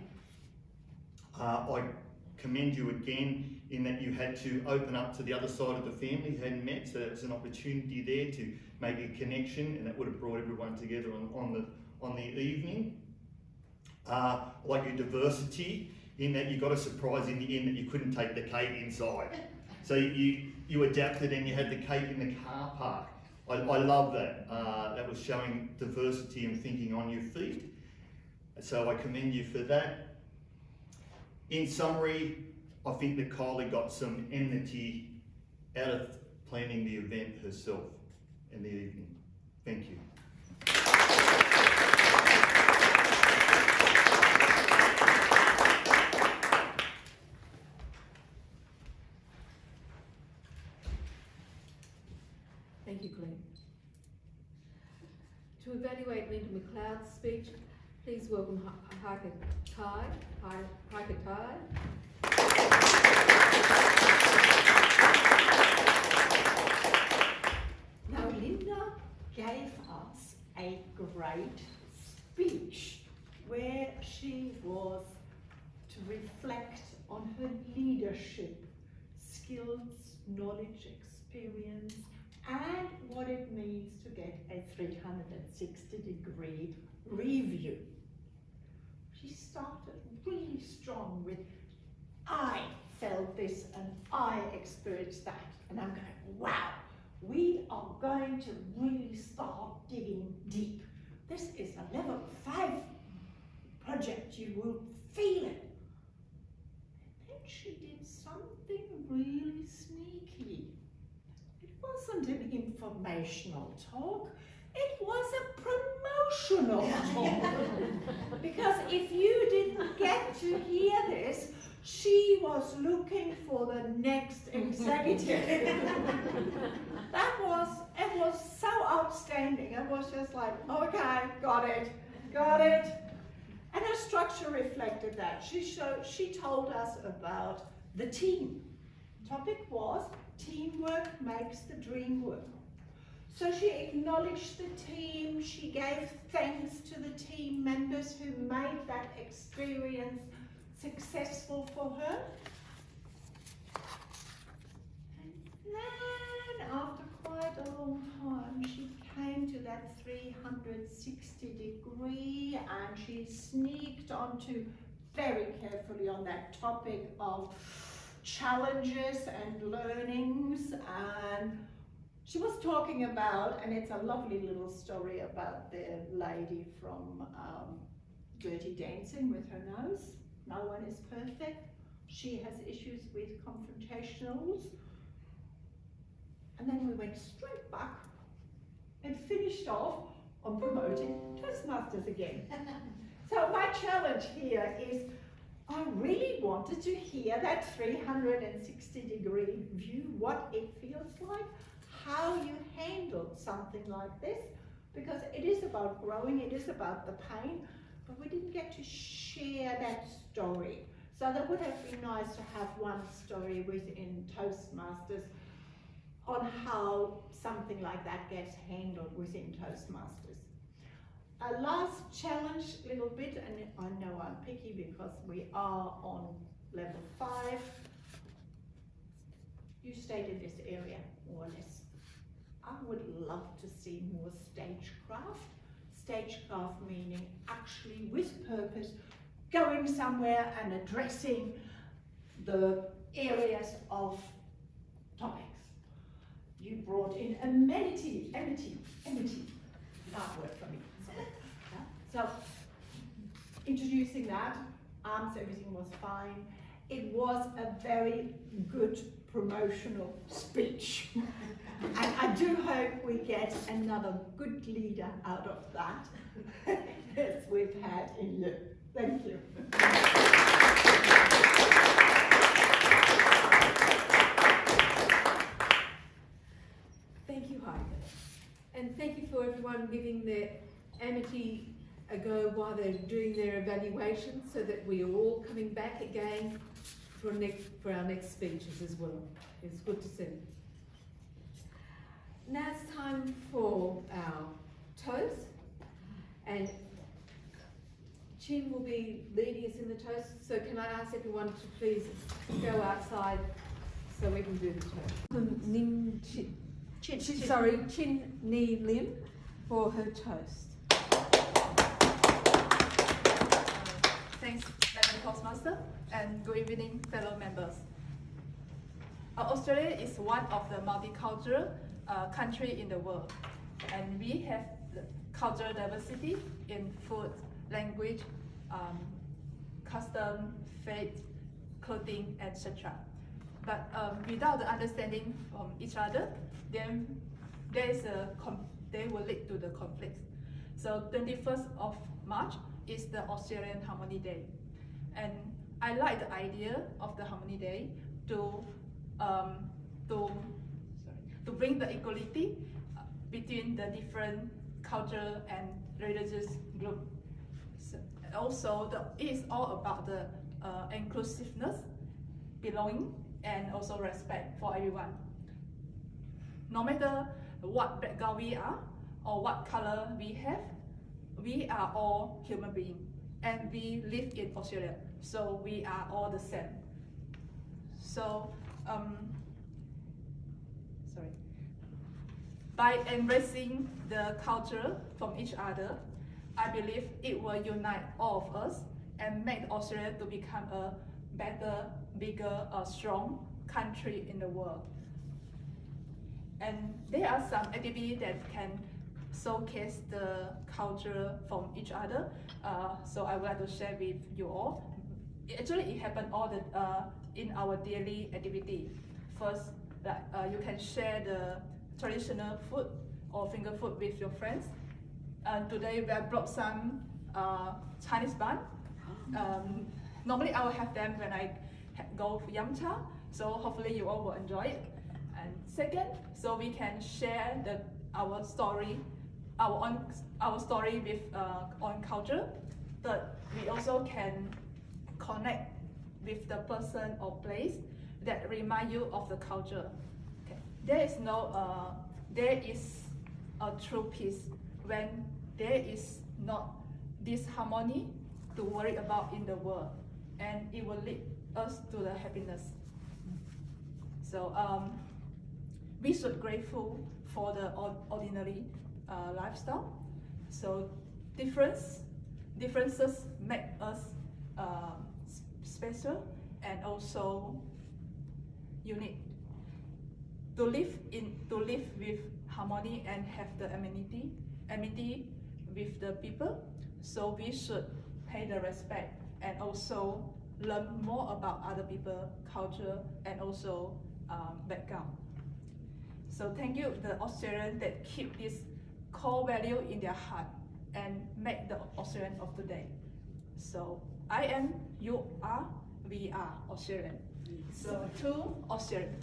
I commend you again in that you had to open up to the other side of the family who hadn't met, so there's an opportunity there to make a connection, and that would have brought everyone together on the evening. Like your diversity, in that you got a surprise in the end that you couldn't take the cake inside. So you adapted and you had the cake in the car park. I love that. That was showing diversity and thinking on your feet. So I commend you for that. In summary, I think that Kylie got some enmity out of planning the event herself in the evening. Thank you. Thank you, Glenn. To evaluate Linda McLeod's speech, please welcome Heike Tye. Heike Tye. Now, Linda gave us a great speech where she was to reflect on her leadership, skills, knowledge, experience, and what it means to get a 360-degree review. She started really strong with, I felt this and I experienced that. And I'm going, wow, we are going to really start digging deep. This is a level 5 project, you will feel it. And then she did something really sneaky. It wasn't an informational talk, it was a promotional talk. Because if you didn't get to hear this, she was looking for the next executive. It was so outstanding. It was just like, okay, got it. And her structure reflected that. She told us about the team. Topic was, teamwork makes the dream work. So she acknowledged the team, she gave thanks to the team members who made that experience successful for her. And then after quite a long time, she came to that 360 degree and she sneaked onto very carefully on that topic of challenges and learnings, and she was talking about, and it's a lovely little story about the lady from Dirty Dancing with her nose. No one is perfect. She has issues with confrontationals. And then we went straight back and finished off on promoting Toastmasters again. So my challenge here is, I really wanted to hear that 360 degree view, what it feels like, how you handle something like this, because it is about growing, it is about the pain, but we didn't get to share that story. So that would have been nice to have one story within Toastmasters on how something like that gets handled within Toastmasters. A last challenge, little bit, and I know I'm picky because we are on level 5. You stayed in this area, more or less. I would love to see more stagecraft. Stagecraft meaning actually with purpose, going somewhere and addressing the areas of topics. You brought in amenity, hard word for me. So, introducing that, everything was fine. It was a very good promotional speech. And I do hope we get another good leader out of that, as we've had in you. Thank you. Thank you, Heike. And thank you for everyone giving their amity a go while they're doing their evaluation, so that we are all coming back again for our next speeches as well. It's good to see. Now it's time for our toast, and Chin will be leading us in the toast, so can I ask everyone to please go outside so we can do the toast. Chin Ni Lim for her toast. Thanks, Madam Toastmaster, and good evening, fellow members. Australia is one of the multicultural countries in the world, and we have cultural diversity in food, language, custom, faith, clothing, etc. But without the understanding from each other, then they will lead to the conflicts. So 21st of March is the Australian Harmony Day, and I like the idea of the Harmony Day to bring the equality between the different culture and religious group. So also, it is all about the inclusiveness, belonging, and also respect for everyone. No matter what background we are or what color we have, we are all human beings, and we live in Australia, so we are all the same. So, by embracing the culture from each other, I believe it will unite all of us and make Australia to become a better, bigger, strong country in the world. And there are some activities that can showcase the culture from each other. So I would like to share with you all. Actually, it happened in our daily activity. First, you can share the traditional food or finger food with your friends. Today we have brought some Chinese bun. Normally I will have them when I go for Yum Cha, so hopefully you all will enjoy it. And second, so we can share our story with on culture. Third, we also can connect with the person or place that remind you of the culture. Okay. There is a true peace when there is not this harmony to worry about in the world, and it will lead us to the happiness. So we should grateful for the ordinary lifestyle. So differences make us special and also unique. To live with harmony and have the amity with the people. So we should pay the respect and also learn more about other people, culture, and also background. So thank you the Australians that keep this core value in their heart and make the Australian of today. So I am, you are, we are Australian. So to Australian.